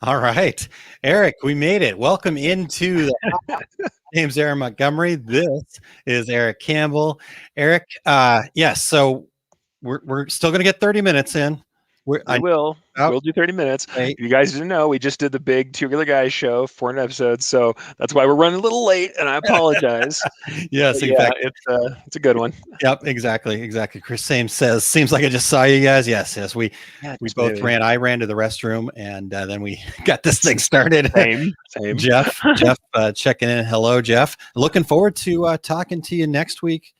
All right, Eric, we made it. Welcome into the My name's Aaron Montgomery. This is Erich Campbell. Eric, yes, so we're still going to get 30 minutes in. We will. We'll do 30 minutes. Right. If you guys didn't know, we just did the big Two Regular Guys show, 400 episodes. So that's why we're running a little late, and I apologize. Yes, But in yeah, fact, it's a good one. yep, exactly. Chris Same says, seems like I just saw you guys. Yes, we both maybe. ran. I ran to the restroom, and then we got this thing started. Same. Jeff, checking in. Hello, Jeff. Looking forward to talking to you next week.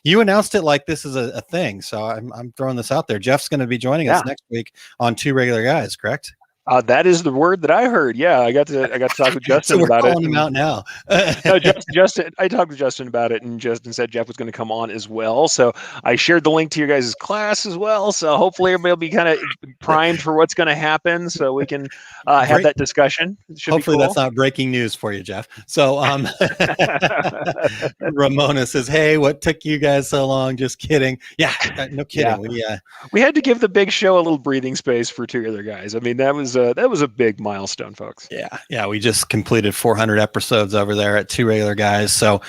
You announced it like this is a thing, so I'm throwing this out there. Jeff's going to be joining us next week on Two Regular Guys, correct? That is the word that I heard. Yeah, I got to talk with Justin so about it. Calling him out now. No, Justin. I talked to Justin about it, and Justin said Jeff was going to come on as well. So I shared the link to your guys' class as well. So hopefully everybody will be kind of primed for what's going to happen, so we can have that discussion. Hopefully that's not breaking news for you, Jeff. So Ramona says, "Hey, what took you guys so long?" Just kidding. Yeah, no kidding. Yeah. We had to give the big show a little breathing space for Two Other Guys. I mean, that was a big milestone, folks. Yeah. We just completed 400 episodes over there at Two Regular Guys. So,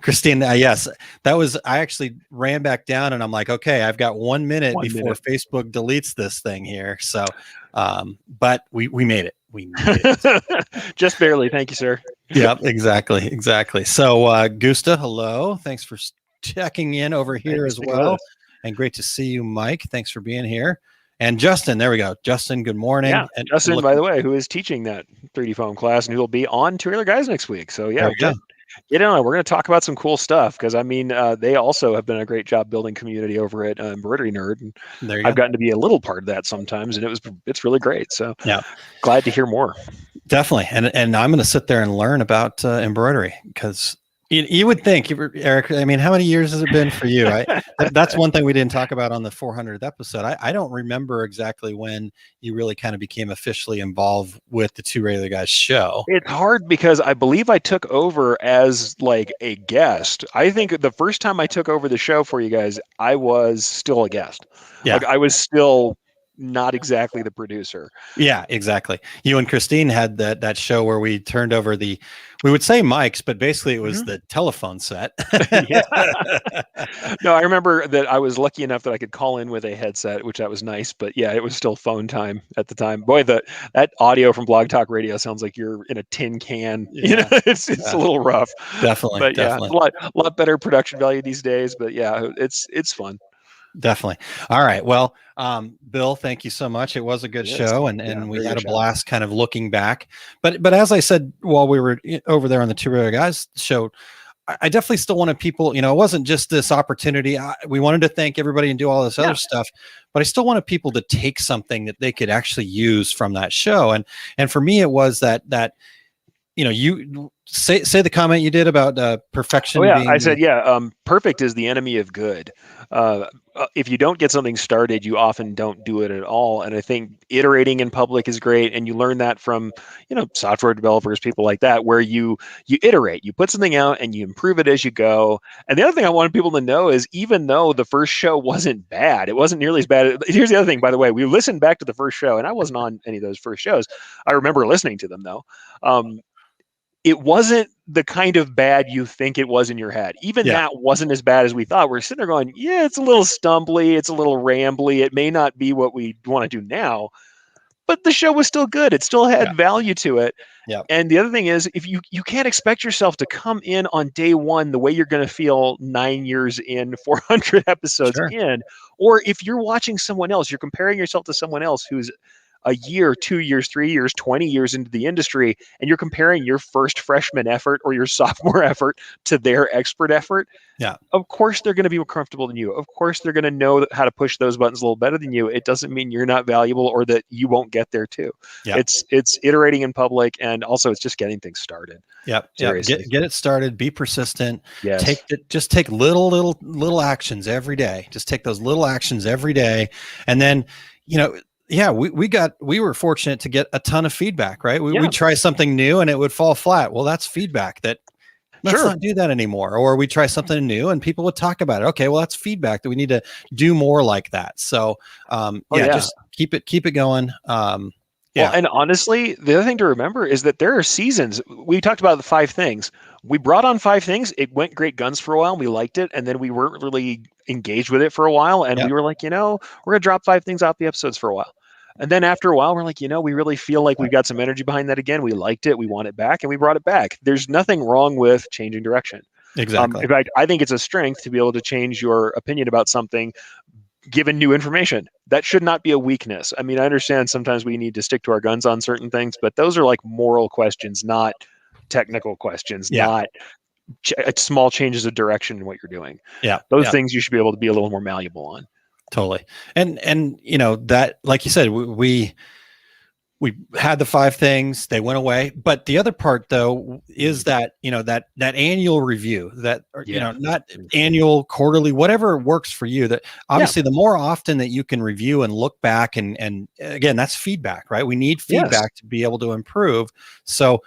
Christine, yes, that was. I actually ran back down, and I'm like, okay, I've got 1 minute before Facebook deletes this thing here. So, but we made it. We made it. Just barely. Thank you, sir. Yep, exactly. So, Gusta, hello. Thanks for checking in over here as well. And great to see you, Mike. Thanks for being here. And Justin, there we go. Justin, good morning. Yeah, and Justin, by the way, who is teaching that 3D foam class and who will be on Two Other Guys next week. So yeah, we're going to talk about some cool stuff because I mean, they also have done a great job building community over at Embroidery Nerd, and I've gotten to be a little part of that sometimes, and it's really great. So yeah, glad to hear more. Definitely, and I'm going to sit there and learn about embroidery because. You would think, Eric, I mean, how many years has it been for you? That's one thing we didn't talk about on the 400th episode. I don't remember exactly when you really kind of became officially involved with the Two Regular Guys show. It's hard because I believe I took over as like a guest. I think the first time I took over the show for you guys, I was still a guest. Yeah. Like I was still not exactly the producer. Yeah, exactly. You and Christine had that show where we turned over we would say mics, but basically it was the telephone set. No, I remember that I was lucky enough that I could call in with a headset, which that was nice. But yeah, it was still phone time at the time. Boy, that audio from Blog Talk Radio sounds like you're in a tin can. Yeah. You know, it's a little rough. Definitely. But definitely. Yeah, a lot better production value these days. But yeah, it's fun. Definitely. All right. Well, Bill, thank you so much. It was a good show, and we had a blast kind of looking back. But as I said while we were over there on the Two Regular Guys show, I definitely still wanted people, it wasn't just this opportunity. We wanted to thank everybody and do all this other stuff, but I still wanted people to take something that they could actually use from that show. And for me, it was that you say the comment you did about perfection. Oh, yeah. I said, perfect is the enemy of good. If you don't get something started, you often don't do it at all. And I think iterating in public is great. And you learn that from, software developers, people like that, where you iterate, you put something out and you improve it as you go. And the other thing I wanted people to know is even though the first show wasn't bad, it wasn't nearly as bad. Here's the other thing, by the way, we listened back to the first show and I wasn't on any of those first shows. I remember listening to them though. It wasn't the kind of bad you think it was in your head. Even that wasn't as bad as we thought. We're sitting there going, yeah, it's a little stumbly. It's a little rambly. It may not be what we want to do now, but the show was still good. It still had value to it. Yeah. And the other thing is, if you can't expect yourself to come in on day one the way you're going to feel 9 years in, 400 episodes in, or if you're watching someone else, you're comparing yourself to someone else who's a year, 2 years, 3 years, 20 years into the industry, and you're comparing your first freshman effort or your sophomore effort to their expert effort. Yeah. Of course, they're going to be more comfortable than you. Of course, they're going to know how to push those buttons a little better than you. It doesn't mean you're not valuable or that you won't get there too. Yeah. It's iterating in public, and also it's just getting things started. Yep. Get it started. Be persistent. Yes. Just take little actions every day. Just take those little actions every day, and then yeah, we were fortunate to get a ton of feedback, right? We'd try something new and it would fall flat. Well, that's feedback that let's not do that anymore. Or we try something new and people would talk about it. Okay, well, that's feedback that we need to do more like that. So just keep it going. Well, Yeah. and honestly, the other thing to remember is that there are seasons. We talked about the 5 things. We brought on 5 things. It went great guns for a while, and we liked it. And then we weren't really engaged with it for a while. And Yeah. we were like, we're going to drop 5 things off the episodes for a while. And then after a while, we're like, we really feel like we've got some energy behind that again. We liked it. We want it back. And we brought it back. There's nothing wrong with changing direction. Exactly. In fact, I think it's a strength to be able to change your opinion about something given new information. That should not be a weakness. I mean, I understand sometimes we need to stick to our guns on certain things, but those are like moral questions, not technical questions, Yeah. not small changes of direction in what you're doing. Yeah. Those things you should be able to be a little more malleable on. Totally. And that, like you said, we had the 5 things, they went away. But the other part though is that, that annual review, that, not annual, quarterly, whatever works for you, that obviously the more often that you can review and look back and again, that's feedback, right? We need feedback to be able to improve. So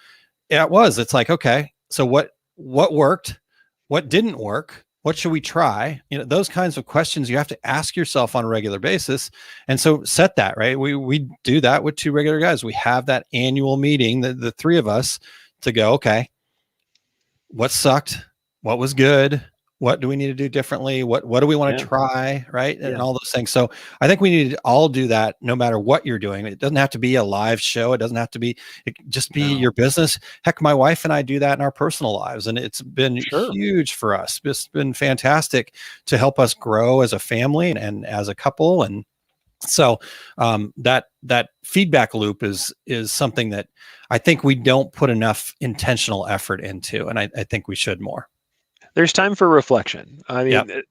it's like, okay, so what worked, what didn't work, what should we try? Those kinds of questions you have to ask yourself on a regular basis. And so set that, right? We do that with 2 regular guys. We have that annual meeting, the 3 of us, to go, okay, what sucked? What was good? What do we need to do differently? What do we want to try? Right. And all those things. So I think we need to all do that no matter what you're doing. It doesn't have to be a live show. It doesn't have to be, just be your business. Heck, my wife and I do that in our personal lives. And it's been huge for us. It's been fantastic to help us grow as a family and as a couple. And so that feedback loop is something that I think we don't put enough intentional effort into. And I think we should more. There's time for reflection. I mean,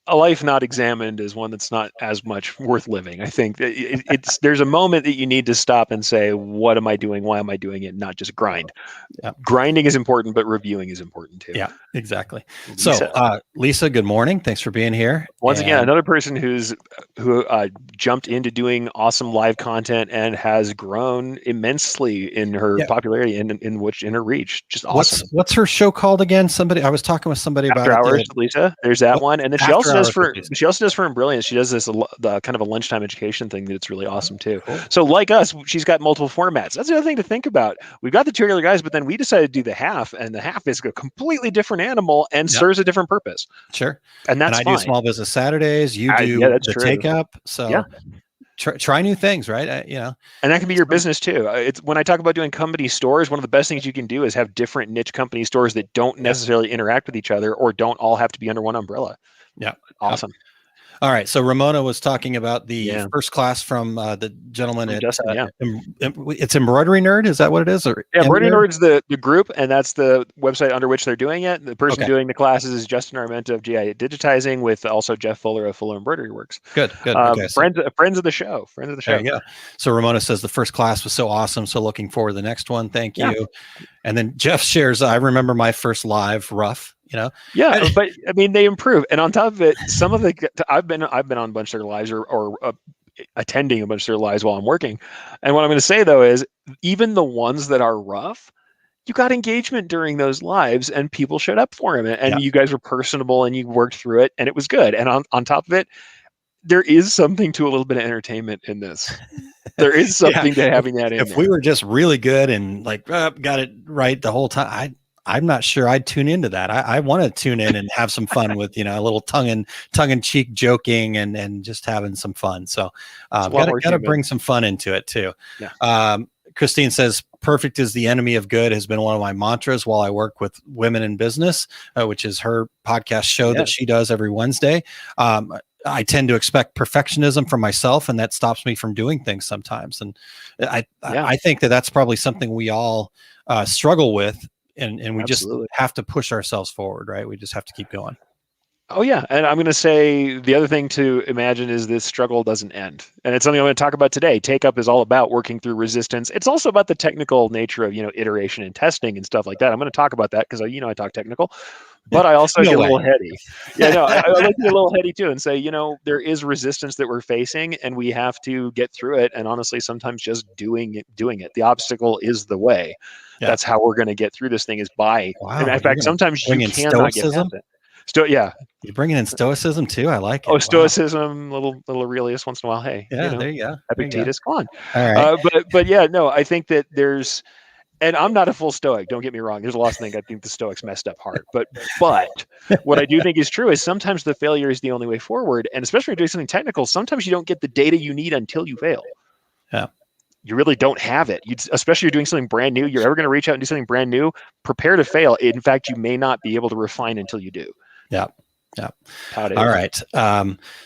a life not examined is one that's not as much worth living. I think there's a moment that you need to stop and say, what am I doing? Why am I doing it? Not just grind. Grinding is important, but reviewing is important too. Yeah, exactly. Lisa. So Lisa, good morning. Thanks for being here. Once again, another person who jumped into doing awesome live content and has grown immensely in her popularity and in her reach. Just awesome. What's her show called again? I was talking with somebody After about Hours, Lisa. There's that one, and then she also does for Brilliance. She does this kind of a lunchtime education thing that's really awesome too. Cool. So like us, she's got multiple formats. That's the other thing to think about. We've got the 2 regular guys, but then we decided to do the half, and the half is a completely different animal and serves a different purpose. Sure, and that's I do Small Business Saturdays. You do the Take Up. So try new things, right? And that can be your business too. It's when I talk about doing company stores, one of the best things you can do is have different niche company stores that don't necessarily interact with each other or don't all have to be under one umbrella. Yeah. Awesome. All right. So Ramona was talking about the first class from the gentleman at Justin, it's Embroidery Nerd. Is that what it is? Or Embroidery Nerd is the group, and that's the website under which they're doing it. The person doing the classes is Justin Armenta of GI Digitizing, with also Jeff Fuller of Fuller Embroidery Works. Good. Friends of the show. There you go. So Ramona says the first class was so awesome. So looking forward to the next one. Thank you. And then Jeff shares, I remember my first live rough. But I mean, they improve, and on top of it, some of the I've been on a bunch of their lives or attending a bunch of their lives while I'm working, and what I'm going to say though is even the ones that are rough, you got engagement during those lives, and people showed up for him, and you guys were personable, and you worked through it, and it was good. And on top of it, there is something to a little bit of entertainment in this. There is something to having that in. If we were just really good and got it right the whole time, I'm not sure I'd tune into that. I want to tune in and have some fun with, a little tongue in cheek joking and just having some fun. So got to bring some fun into it too. Yeah. Christine says, perfect is the enemy of good has been one of my mantras while I work with women in business, which is her podcast show that she does every Wednesday. I tend to expect perfectionism from myself, and that stops me from doing things sometimes. And I think that's probably something we all struggle with. And we just have to push ourselves forward, right? We just have to keep going. Oh, yeah. And I'm going to say the other thing to imagine is this struggle doesn't end. And it's something I'm going to talk about today. Take Up is all about working through resistance. It's also about the technical nature of, iteration and testing and stuff like that. I'm going to talk about that because, I talk technical, but I also get a little heady. I like to get a little heady too and say, there is resistance that we're facing and we have to get through it. And honestly, sometimes just doing it. The obstacle is the way. Yeah. That's how we're going to get through this thing is by, in fact, sometimes you cannot get past it. Yeah. You're bringing in stoicism too. I like it. Oh, stoicism, little Aurelius once in a while. Hey, yeah, there you go. Epictetus, come on. All right. But yeah, no, I think that there's, and I'm not a full Stoic. Don't get me wrong. There's a lot of things I think the Stoics messed up hard. But what I do think is true is sometimes the failure is the only way forward. And especially when you're doing something technical, sometimes you don't get the data you need until you fail. Yeah. You really don't have it. Especially you're doing something brand new. You're ever going to reach out and do something brand new, prepare to fail. In fact, you may not be able to refine until you do. Yeah. Yeah. All right.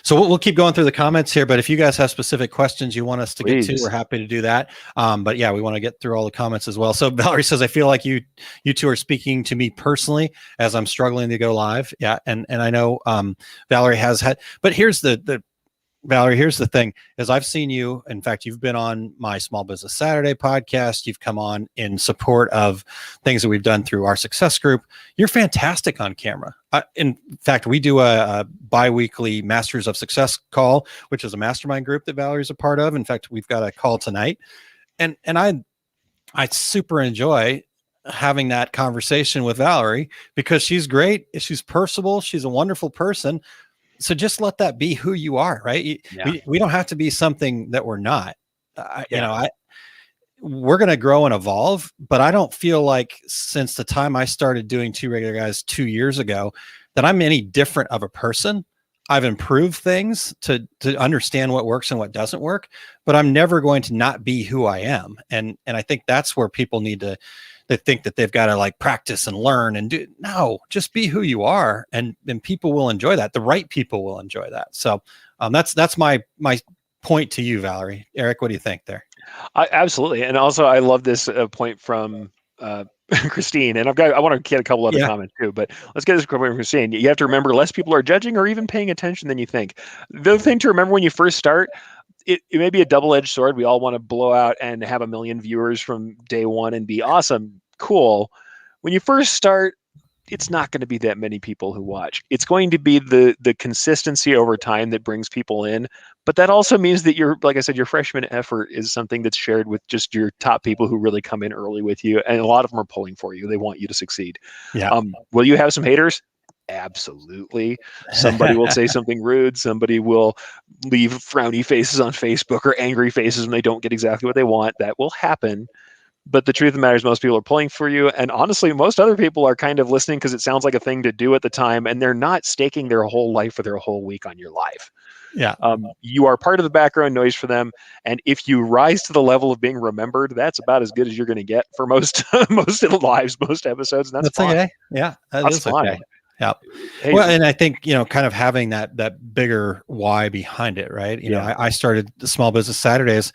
So we'll keep going through the comments here, but if you guys have specific questions you want us to get to, we're happy to do that. But yeah, we want to get through all the comments as well. So Valerie says, I feel like you two are speaking to me personally as I'm struggling to go live. Yeah. And I know, Valerie has had, but here's Valerie, here's the thing is I've seen you. In fact, you've been on my Small Business Saturday podcast. You've come on in support of things that we've done through our success group. You're fantastic on camera. In fact, we do a bi-weekly Masters of Success call, which is a mastermind group that Valerie's a part of. In fact, we've got a call tonight. And I super enjoy having that conversation with Valerie because she's great. She's personable. She's a wonderful person. So just let that be who you are, right? We don't have to be something that we're not. We're going to grow and evolve, but I don't feel like since the time I started doing Two Regular Guys 2 years ago that I'm any different of a person. I've improved things to understand what works and what doesn't work, but I'm never going to not be who I am. And I think that's where people need to, they think that they've got to like practice and learn and do. No, just be who you are, and people will enjoy that. The right people will enjoy that. So that's my point to you, Valerie. Eric, what do you think there? Absolutely, and also I love this point from Christine, and I want to get a couple other comments too, but let's get this point from Christine. You have to remember, less people are judging or even paying attention than you think. The thing to remember when you first start. It may be a double-edged sword. We all want to blow out and have 1 million viewers from day one and be awesome. Cool. When you first start, it's not going to be that many people who watch. It's going to be the consistency over time that brings people in. But that also means that like I said, your freshman effort is something that's shared with just your top people who really come in early with you. And a lot of them are pulling for you. They want you to succeed. Yeah. Will you have some haters? Absolutely. Somebody will say something rude. Somebody will leave frowny faces on Facebook or angry faces when they don't get exactly what they want. That will happen. But the truth of the matter is most people are pulling for you. And honestly, most other people are kind of listening because it sounds like a thing to do at the time. And they're not staking their whole life or their whole week on your life. Yeah. You are part of the background noise for them. And if you rise to the level of being remembered, that's about as good as you're going to get for most lives, most episodes. And that's fine. Okay. Yeah. That's fine. Okay. Yeah. Hey, well, and I think, kind of having that bigger why behind it, right? I started the Small Business Saturdays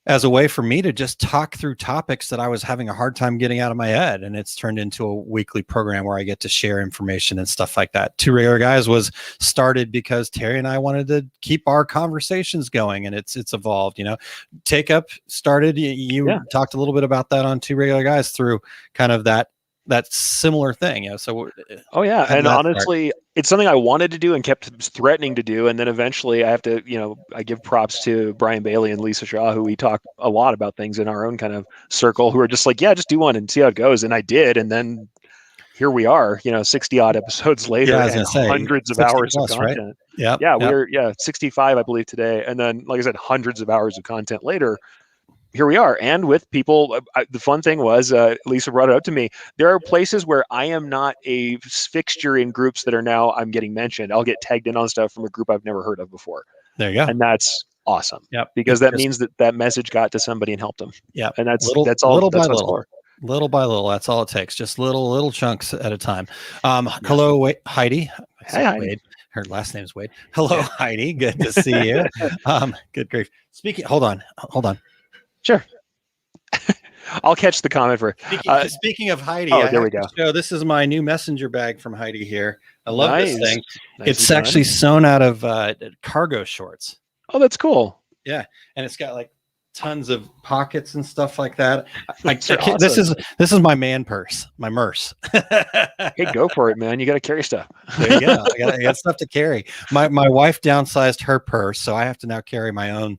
as a way for me to just talk through topics that I was having a hard time getting out of my head. And it's turned into a weekly program where I get to share information and stuff like that. Two Regular Guys was started because Terry and I wanted to keep our conversations going, and it's evolved. Take Up started. You talked a little bit about that on Two Regular Guys through kind of that similar thing. So and honestly it's something I wanted to do and kept threatening to do, and then eventually I have to I give props to Brian Bailey and Lisa Shaw, who we talk a lot about things in our own kind of circle, who are just like, just do one and see how it goes. And I did, and then here we are 60 odd episodes later, and hundreds of hours of content, right? We're 65 I believe today, and then like I said, hundreds of hours of content later. Here we are, and with people. The fun thing was, Lisa brought it up to me. There are places where I am not a fixture in groups that are now I'm getting mentioned. I'll get tagged in on stuff from a group I've never heard of before. There you go, and that's awesome. Yeah, because that means that message got to somebody and helped them. Yeah, and that's all. Little by little. That's all it takes. Just little chunks at a time. Hello, Heidi. Hey, Heidi. Wade. Her last name's Wade. Hello, Heidi. Good to see you. Good grief. Hold on. Sure. I'll catch the comment for speaking of Heidi. There we go. This is my new messenger bag from Heidi here. I love this thing. It's done. Actually sewn out of cargo shorts. Oh, that's cool. Yeah. And it's got like tons of pockets and stuff like that. Awesome. This is my man purse, my Merce. Hey, go for it, man. You got to carry stuff. There you go. I got stuff to carry. My wife downsized her purse, so I have to now carry my own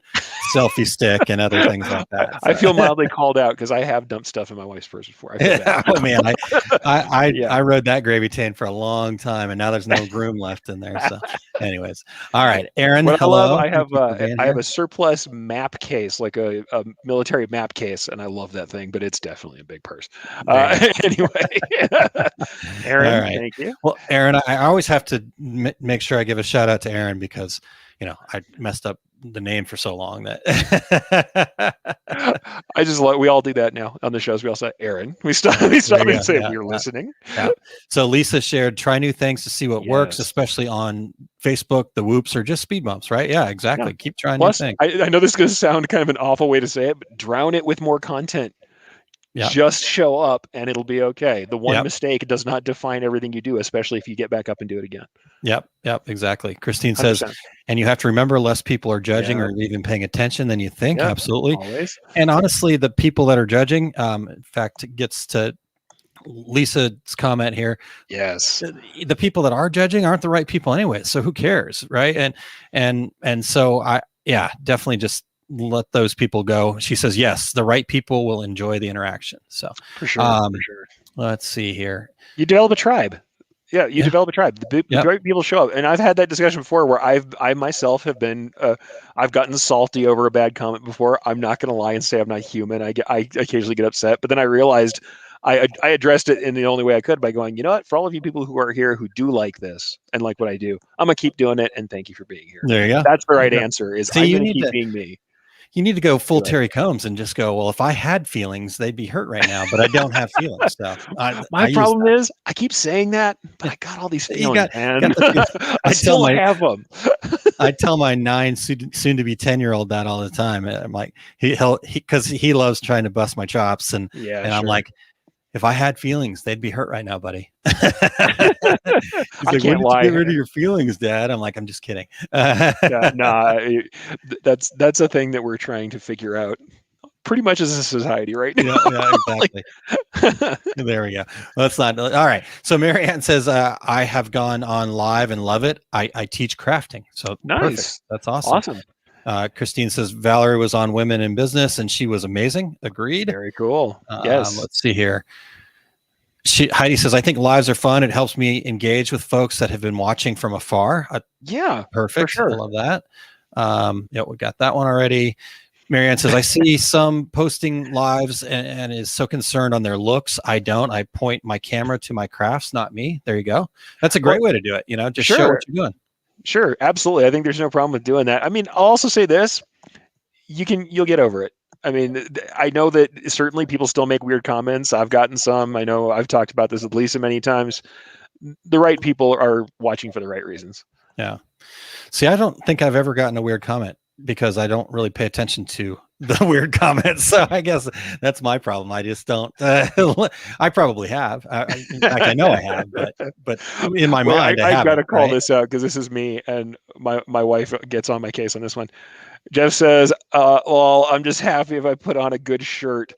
selfie stick and other things like that. So. I feel mildly called out because I have dumped stuff in my wife's purse before. I feel bad. Oh man, I rode that gravy train for a long time, and now there's no room left in there. So, anyways, all right, Aaron. Hello. I have a surplus map case, like a military map case, and I love that thing, but it's definitely a big purse. Anyway, Aaron, thank you. Well, Aaron, I always have to make sure I give a shout out to Aaron because I messed up the name for so long that we all do that now on the shows. We all say Aaron. We stop and say we're listening. Yeah. So Lisa shared, try new things to see what works, especially on Facebook, the whoops, or just speed bumps, right? Yeah, exactly. Yeah. Keep trying new things. I know this is going to sound kind of an awful way to say it, but drown it with more content. Yep. Just show up and it'll be okay. The one mistake does not define everything you do, especially if you get back up and do it again. Yep, exactly. Christine says, 100%. And you have to remember, less people are judging or even paying attention than you think. Yep, absolutely. Always. And honestly, the people that are judging, in fact, it gets to Lisa's comment here. Yes. The people that are judging aren't the right people anyway. So who cares, right? And so definitely just let those people go. She says, yes, the right people will enjoy the interaction. So for sure. Let's see here. You develop a tribe. Yeah, you develop a tribe. The right people show up. And I've had that discussion before where I myself have been, I've gotten salty over a bad comment before. I'm not going to lie and say I'm not human. I occasionally get upset, but then I realized I addressed it in the only way I could by going, you know what, for all of you people who are here who do like this and like what I do, I'm going to keep doing it. And thank you for being here. There you go. That's the right answer is I'm going to keep being me. You need to go full Terry Combs and just go, well, if I had feelings, they'd be hurt right now, but I don't have feelings. So my problem is I keep saying that, but I got all these feelings, man. I still have them. I tell my 9 soon to be 10-year-old that all the time. I'm like, because he loves trying to bust my chops. And I'm like, if I had feelings, they'd be hurt right now, buddy. He's like, can't lie. Get rid of your feelings, Dad. I'm like, I'm just kidding. That's a thing that we're trying to figure out pretty much as a society right now. Yeah, exactly. There we go. Well, that's not all right. So Marianne says, I have gone on live and love it. I teach crafting. So nice. Perfect. That's awesome. Christine says Valerie was on Women in Business and she was amazing. Agreed. Very cool. Yes. Let's see here. Heidi says, I think lives are fun. It helps me engage with folks that have been watching from afar. For Perfect. sure. I love that. We got that one already. Marianne says, I see some posting lives and is so concerned on their looks. I don't. I point my camera to my crafts, not me. There you go. That's a great way to do it. Just show what you're doing. Sure, absolutely. I think there's no problem with doing that. I mean, I'll also say this: you'll get over it. I mean, I know that certainly people still make weird comments. I've gotten some. I know I've talked about this with Lisa many times. The right people are watching for the right reasons. Yeah. See, I don't think I've ever gotten a weird comment because I don't really pay attention to the weird comments. So I guess that's my problem. I just don't. I probably have. In fact, I know I have, but in my mind, I've got to call this out because this is me, and my wife gets on my case on this one. Jeff says, "Well, I'm just happy if I put on a good shirt.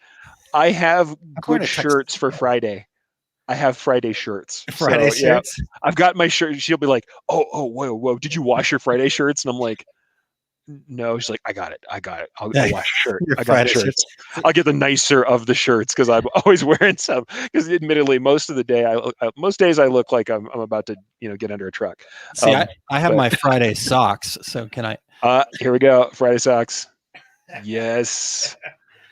I have good shirts for Friday. I have Friday shirts. Friday shirts. Yeah, I've got my shirt. She'll be like, "Oh, whoa! Did you wash your Friday shirts?" And I'm like, no, she's like, I got it. I'll wash a shirt. I got shirts. I'll get the nicer of the shirts because I'm always wearing some. Because admittedly, most of the day, most days I look like I'm about to get under a truck. See, I have my Friday socks. So can I? Here we go. Friday socks. Yes.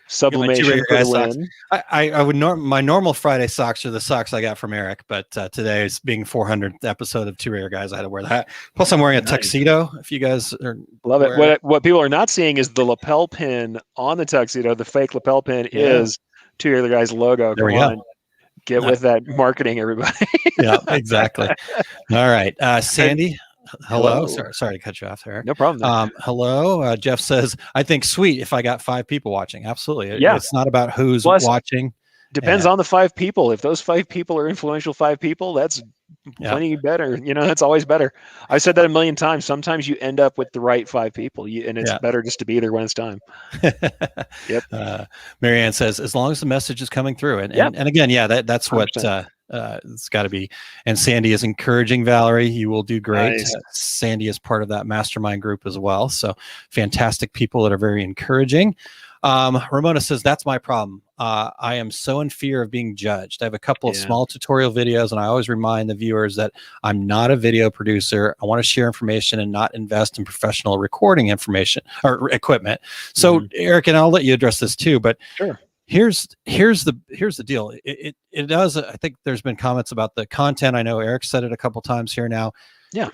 Sublimation for the win. I would my normal Friday socks are the socks I got from Erich, but today is being 400th episode of Two Rare Guys. I had to wear that. Plus, I'm wearing a tuxedo. If you guys love it, what people are not seeing is the lapel pin on the tuxedo. The fake lapel pin is Two Rare Guys logo. Come on, get with that marketing, everybody. Yeah, exactly. All right, Sandy. Hello. Sorry to cut you off there. No problem. Hello. Jeff says, I think sweet if I got 5 people watching. Absolutely. Yeah. It's not about who's watching. Depends on the 5 people. If those 5 people are influential 5 people, that's plenty better. That's always better. I've said that a million times. Sometimes you end up with the right 5 people, and it's better just to be there when it's time. Yep. Marianne says, as long as the message is coming through, and again, that's what it's got to be. And Sandy is encouraging Valerie. You will do great. Nice. Sandy is part of that mastermind group as well. So fantastic people that are very encouraging. Ramona says, that's my problem. I am so in fear of being judged. I have a couple of small tutorial videos, and I always remind the viewers that I'm not a video producer. I want to share information and not invest in professional recording information or equipment. So Eric, and I'll let you address this too, but sure. Here's the deal. It does. I think there's been comments about the content. I know Eric said it a couple times here now. Yeah.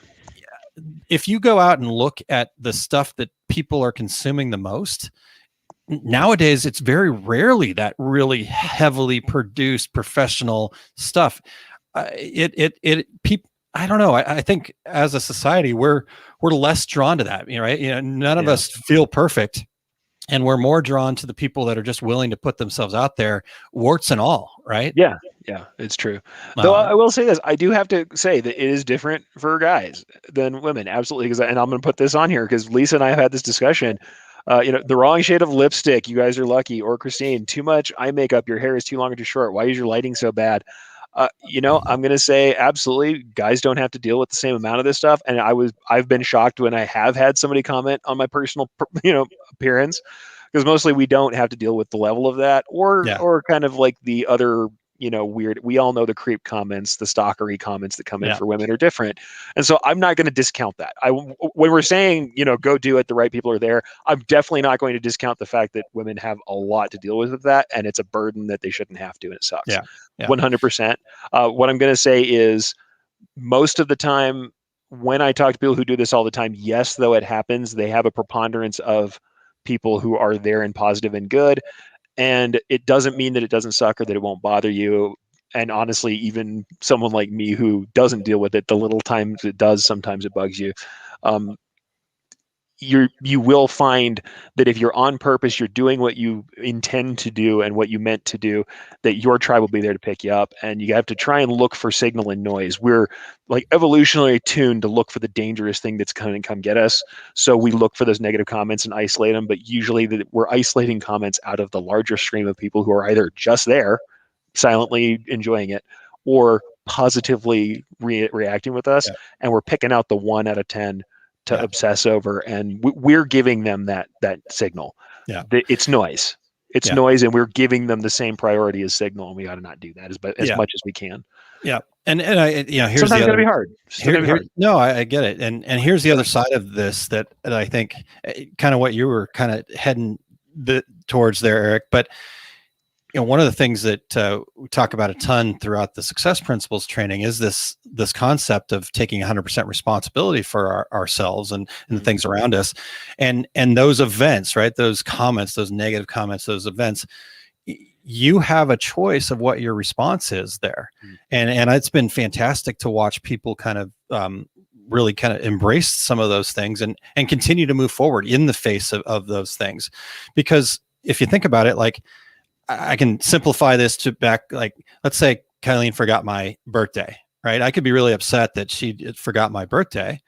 If you go out and look at the stuff that people are consuming the most, nowadays it's very rarely that really heavily produced professional stuff. People, I don't know. I think as a society we're less drawn to that, right? None of us feel perfect, and we're more drawn to the people that are just willing to put themselves out there, warts and all, right? Yeah, it's true. Though I will say this, I do have to say that it is different for guys than women, absolutely. And I'm going to put this on here because Lisa and I have had this discussion. The wrong shade of lipstick, you guys are lucky. Or Christine, too much eye makeup, your hair is too long or too short. Why is your lighting so bad? I'm going to say absolutely, guys don't have to deal with the same amount of this stuff. And I've been shocked when I have had somebody comment on my personal, appearance, because mostly we don't have to deal with the level of that or kind of like the other, weird. We all know the creep comments, the stalkery comments that come in for women are different. And so I'm not going to discount that. When we're saying, go do it, the right people are there, I'm definitely not going to discount the fact that women have a lot to deal with that. And it's a burden that they shouldn't have to, and it sucks. 100%. What I'm going to say is most of the time when I talk to people who do this all the time, yes, though it happens, they have a preponderance of people who are there and positive and good. And it doesn't mean that it doesn't suck or that it won't bother you. And honestly, even someone like me who doesn't deal with it, the little times it does, sometimes it bugs you. You will find that if you're on purpose, you're doing what you intend to do and what you meant to do, that your tribe will be there to pick you up. And you have to try and look for signal and noise. We're like evolutionarily tuned to look for the dangerous thing that's going to come get us. So we look for those negative comments and isolate them. But usually we're isolating comments out of the larger stream of people who are either just there, silently enjoying it, or positively reacting with us. And we're picking out the 1 out of 10 to obsess over, and we're giving them that signal. It's noise. It's noise, and we're giving them the same priority as signal, and we got to not do that as much as we can. And I here's sometimes going to be hard. No, I get it. And here's the other side of this that I think kind of what you were kind of heading towards there, Eric. But one of the things that we talk about a ton throughout the Success Principles training is this concept of taking 100% responsibility for ourselves and the things around us, and those events, right? Those comments, those negative comments, those events. You have a choice of what your response is there, and it's been fantastic to watch people kind of really kind of embrace some of those things and continue to move forward in the face of those things, because if you think about it, like, I can simplify this to back, like, let's say Kylene forgot my birthday, right? I could be really upset that she forgot my birthday.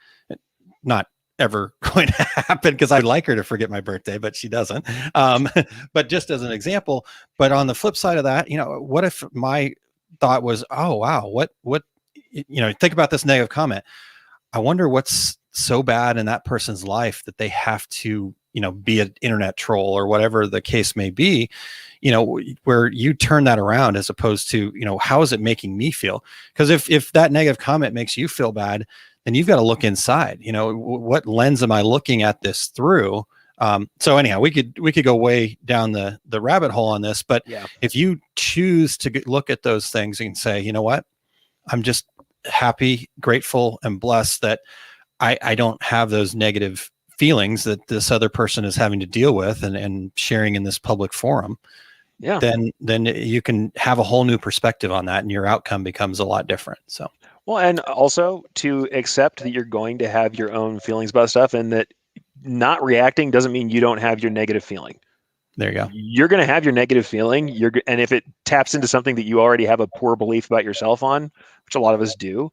Not ever going to happen because I'd like her to forget my birthday, but she doesn't. But just as an example, but on the flip side of that, what if my thought was, oh, wow, what, think about this negative comment. I wonder what's so bad in that person's life that they have to, be an internet troll or whatever the case may be, where you turn that around as opposed to, how is it making me feel? Because if that negative comment makes you feel bad, then you've got to look inside, what lens am I looking at this through? So anyhow, we could go way down the rabbit hole on this, but if you choose to look at those things and say, you know what, I'm just happy, grateful, and blessed that I don't have those negative feelings that this other person is having to deal with and sharing in this public forum, then you can have a whole new perspective on that, and your outcome becomes a lot different. So, well, and also to accept that you're going to have your own feelings about stuff, and that not reacting doesn't mean you don't have your negative feeling. There you go. You're going to have your negative feeling. And if it taps into something that you already have a poor belief about yourself on, which a lot of us do,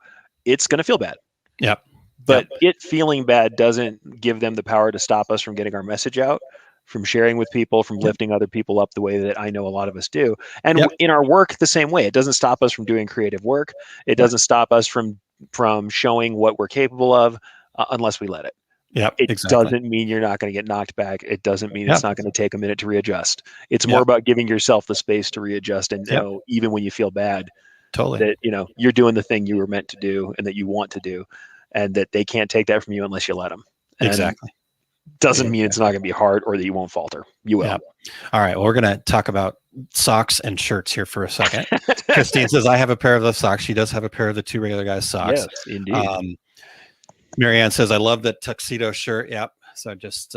it's going to feel bad. Yep. But it feeling bad doesn't give them the power to stop us from getting our message out, from sharing with people, from lifting other people up the way that I know a lot of us do. And in our work, the same way. It doesn't stop us from doing creative work. It doesn't stop us from showing what we're capable of unless we let it. It doesn't mean you're not going to get knocked back. It doesn't mean it's not going to take a minute to readjust. It's more about giving yourself the space to readjust and know, even when you feel bad, that you're doing the thing you were meant to do and that you want to do, and that they can't take that from you unless you let them. And doesn't mean it's not going to be hard or that you won't falter. You will. All right. Well, we're going to talk about socks and shirts here for a second. Christine says, I have a pair of those socks. She does have a pair of the Two Regular Guys socks. Yes, indeed. Marianne says, I love that tuxedo shirt. Yep. So just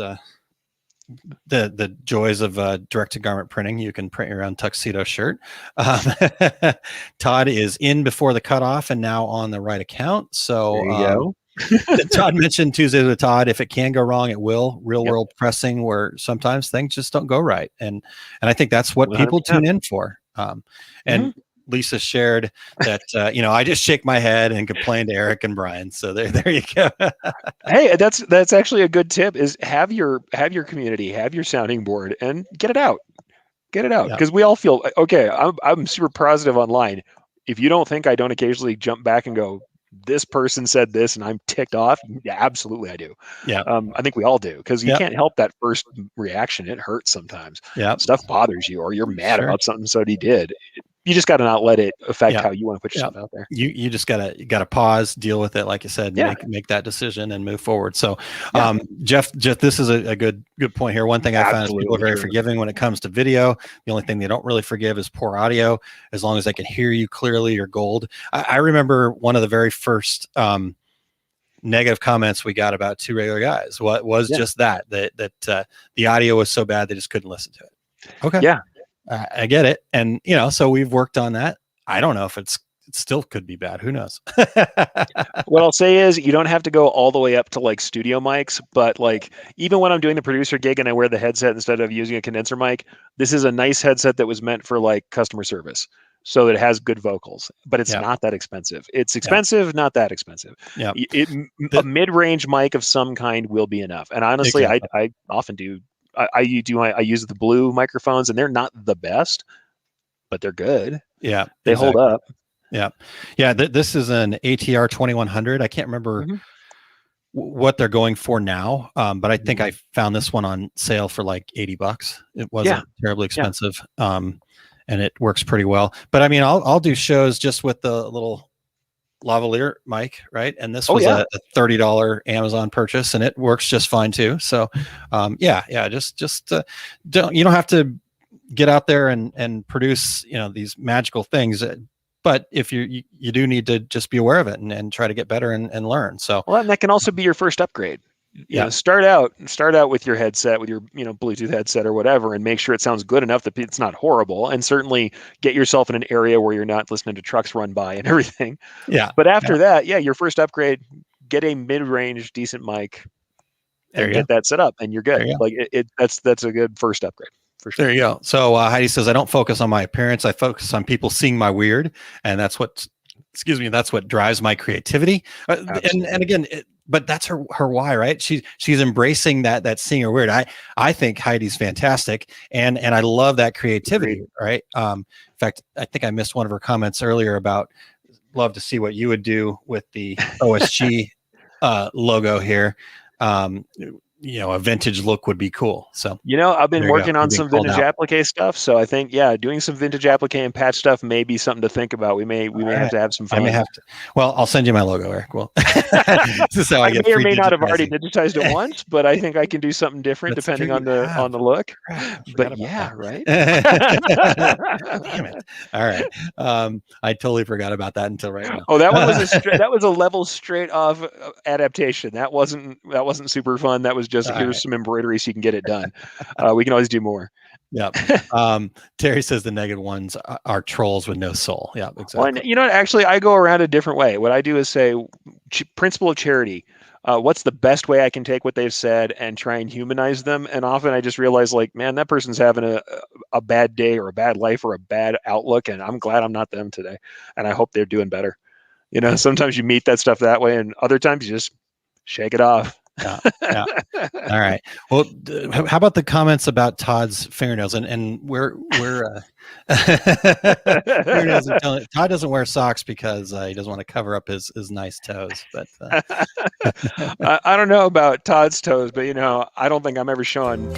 the joys of direct-to-garment printing. You can print your own tuxedo shirt. Todd is in before the cutoff and now on the right account. So there you go. Todd mentioned Tuesdays with Todd. If it can go wrong, it will. Real world pressing, where sometimes things just don't go right, and I think that's what 100%. People tune in for. And Lisa shared that I just shake my head and complain to Eric and Brian. So there you go. Hey, that's actually a good tip. Is have your community, have your sounding board, and get it out. Get it out, because we all feel okay. I'm super positive online. If you don't think I don't occasionally jump back and go, this person said this and I'm ticked off. Yeah, absolutely I do. Yeah. I think we all do, because you can't help that first reaction. It hurts sometimes. Yeah. Stuff bothers you, or you're mad about something somebody did. You just got to not let it affect how you want to put yourself out there. You just gotta pause, deal with it, like you said, make that decision and move forward. So, Jeff, this is a good point here. One thing I found is people are very forgiving when it comes to video. The only thing they don't really forgive is poor audio. As long as they can hear you clearly, you're gold. I remember one of the very first negative comments we got about Two Regular Guys. What was just that the audio was so bad they just couldn't listen to it. Okay. Yeah. I get it. And, so we've worked on that. I don't know if it still could be bad. Who knows? What I'll say is you don't have to go all the way up to like studio mics, but like even when I'm doing the producer gig and I wear the headset instead of using a condenser mic, this is a nice headset that was meant for like customer service. So it has good vocals, but it's not that expensive. It's expensive, not that expensive. Yeah. A mid-range mic of some kind will be enough. And honestly, I often do. I use the Blue microphones, and they're not the best, but they're good. Yeah, they hold up. Yeah. This is an ATR 2100. I can't remember what they're going for now, but I think I found this one on sale for like $80. It wasn't terribly expensive, and it works pretty well. But I mean, I'll do shows just with the little lavalier mic, right? And this was a $30 Amazon purchase, and it works just fine too. So just don't have to get out there and produce these magical things, but if you do need to just be aware of it and try to get better and learn. So and that can also be your first upgrade. Start out with your headset, with your Bluetooth headset or whatever, and make sure it sounds good enough that it's not horrible, and certainly get yourself in an area where you're not listening to trucks run by and everything. But after that, your first upgrade, get a mid-range decent mic and get that set up, and you're good. Like that's a good first upgrade for sure. There you go. So Heidi says, I don't focus on my appearance, I focus on people seeing my weird, and that's what drives my creativity. And again, but that's her why, right? She's embracing that seeing her weird. I think Heidi's fantastic, and I love that creativity, right? In fact, I think I missed one of her comments earlier about love to see what you would do with the OSG logo here. A vintage look would be cool. So I've been working on some vintage applique stuff. So I think doing some vintage applique and patch stuff may be something to think about. We may have to have some fun. I may have to. Well, I'll send you my logo, Eric. Well, this is how I get. May or may not have already digitized it once, but I think I can do something different depending on the look. But right. Damn it! All right, I totally forgot about that until right now. Oh, that one was a level straight off adaptation. That wasn't super fun. That was just here's some embroidery so you can get it done. We can always do more. Yeah. Terry says the negative ones are trolls with no soul. Yeah, exactly. Well, actually, I go around a different way. What I do is say, principle of charity. What's the best way I can take what they've said and try and humanize them? And often I just realize, like, man, that person's having a bad day or a bad life or a bad outlook, and I'm glad I'm not them today. And I hope they're doing better. Sometimes you meet that stuff that way, and other times you just shake it off. Yeah. Yeah. All right. Well, how about the comments about Todd's fingernails? And we're fingernails. Todd doesn't wear socks because he doesn't want to cover up his nice toes. But I don't know about Todd's toes, but I don't think I'm ever showing